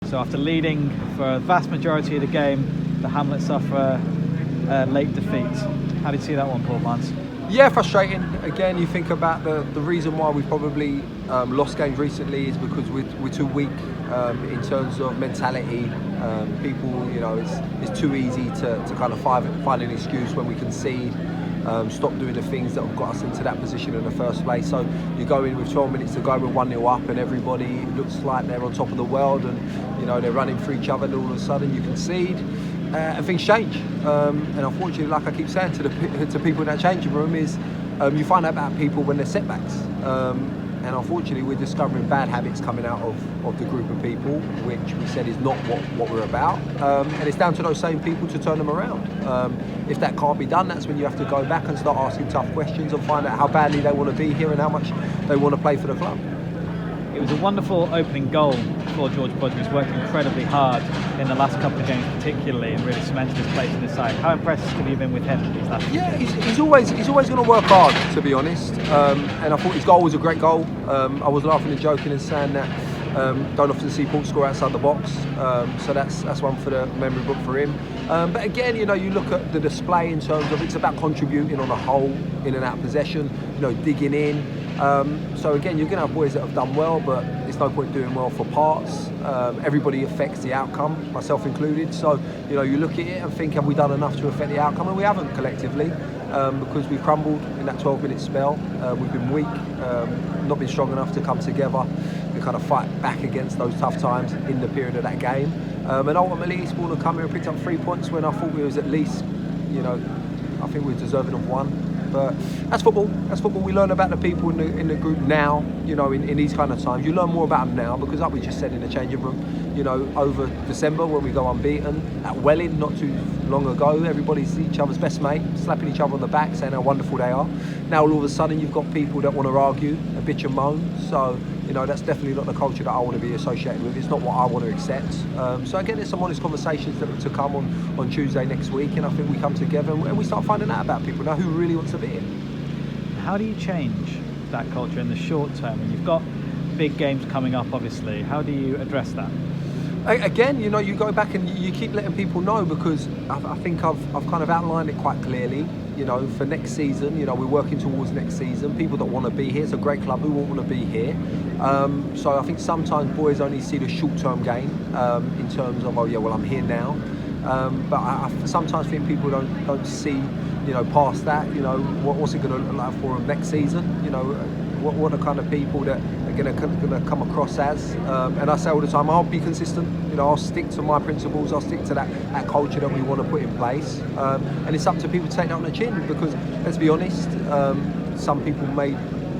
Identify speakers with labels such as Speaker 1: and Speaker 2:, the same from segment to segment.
Speaker 1: So after leading for a vast majority of the game, the Hamlet suffer a late defeat. How did you see that one, Paul Barnes?
Speaker 2: Yeah, frustrating. Again, you think about the reason why we've probably lost games recently is because we're too weak in terms of mentality. People, it's too easy to kind of find an excuse when we concede. Stop doing the things that have got us into that position in the first place. So you go in with 12 minutes to go, we're 1-0 up, and everybody looks like they're on top of the world, and they're running for each other, and all of a sudden you concede. And things change, and unfortunately, like I keep saying to people in that changing room, is you find out about people when there's setbacks, and unfortunately we're discovering bad habits coming out of the group of people, which we said is not what we're about, and it's down to those same people to turn them around. If that can't be done, that's when you have to go back and start asking tough questions and find out how badly they want to be here and how much they want to play for the club.
Speaker 1: It was a wonderful opening goal for George Budge, who's worked incredibly hard in the last couple of games particularly and really cemented his place in the side. How impressed have you been with him these last few games?
Speaker 2: He's always going to work hard, to be honest, and I thought his goal was a great goal. I was laughing and joking and saying that don't often see Paul score outside the box, so that's one for the memory book for him. But again, you look at the display in terms of it's about contributing on a whole, in and out of possession, digging in. So again, you're going to have boys that have done well, but it's no point doing well for parts. Everybody affects the outcome, myself included. So you look at it and think, have we done enough to affect the outcome? And we haven't collectively, because we've crumbled in that 12-minute spell. We've been weak, not been strong enough to come together and kind of fight back against those tough times in the period of that game. And ultimately, Eastbourne have come here and picked up 3 points when I thought we was at least, I think we were deserving of 1. But that's football. That's football. We learn about the people in the group now. In these kind of times, you learn more about them now because, like we just said in the changing room, over December when we go unbeaten at Welling not too long ago, everybody's each other's best mate, slapping each other on the back, saying how wonderful they are. Now all of a sudden you've got people that want to argue, a bitch and moan. So that's definitely not the culture that I want to be associated with. It's not what I want to accept. So again, there's some honest conversations that to come on Tuesday next week, and I think we come together and we start finding out about people now who really wants to be here.
Speaker 1: How do you change that culture in the short term when you've got big games coming up? Obviously, how do you address that?
Speaker 2: Again, you go back and you keep letting people know, because I think I've kind of outlined it quite clearly. For next season, we're working towards next season. People that want to be here, it's a great club who want to be here. So I think sometimes boys only see the short-term gain in terms of, I'm here now. But I sometimes think people don't see, past that. What's it going to look like for them next season? What are the kind of people that are going to come across as? And I say all the time, I'll be consistent. I'll stick to my principles. I'll stick to that culture that we want to put in place. And it's up to people to take that on the chin, because let's be honest, some people may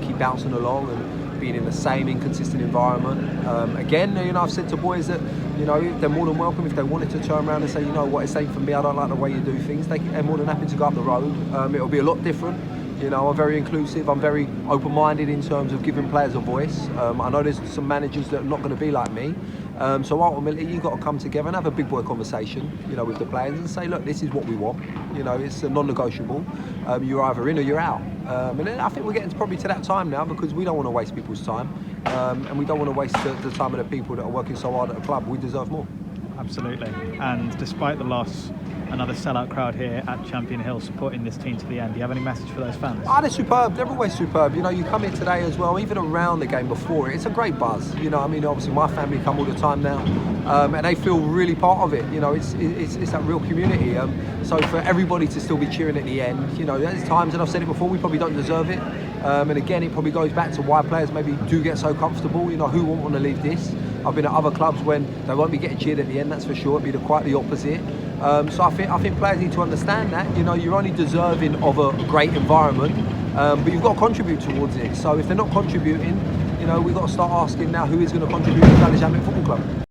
Speaker 2: keep bouncing along and being in the same inconsistent environment. Again, I've said to boys that they're more than welcome if they wanted to turn around and say, what, it's ain't for me, I don't like the way you do things. They're more than happy to go up the road. It'll be a lot different. I'm very inclusive, I'm very open-minded in terms of giving players a voice. I know there's some managers that are not going to be like me. So ultimately, you've got to come together and have a big boy conversation, with the players and say, look, this is what we want. It's a non-negotiable. You're either in or you're out. And then I think we're getting probably to that time now, because we don't want to waste people's time. And we don't want to waste the time of the people that are working so hard at the club. We deserve more.
Speaker 1: Absolutely. And despite the loss, another sellout crowd here at Champion Hill supporting this team to the end. Do you have any message for those fans?
Speaker 2: They're superb. They're always superb. You come here today as well, even around the game before it, it's a great buzz. Obviously my family come all the time now, and they feel really part of it. It's that real community. So for everybody to still be cheering at the end, there's times, and I've said it before, we probably don't deserve it. And again, it probably goes back to why players maybe do get so comfortable. Who won't want to leave this? I've been at other clubs when they won't be getting cheered at the end, that's for sure. It'd be quite the opposite. So I think players need to understand that. You're only deserving of a great environment, but you've got to contribute towards it. So if they're not contributing, we've got to start asking now who is going to contribute to Dulwich Hamlet Football Club.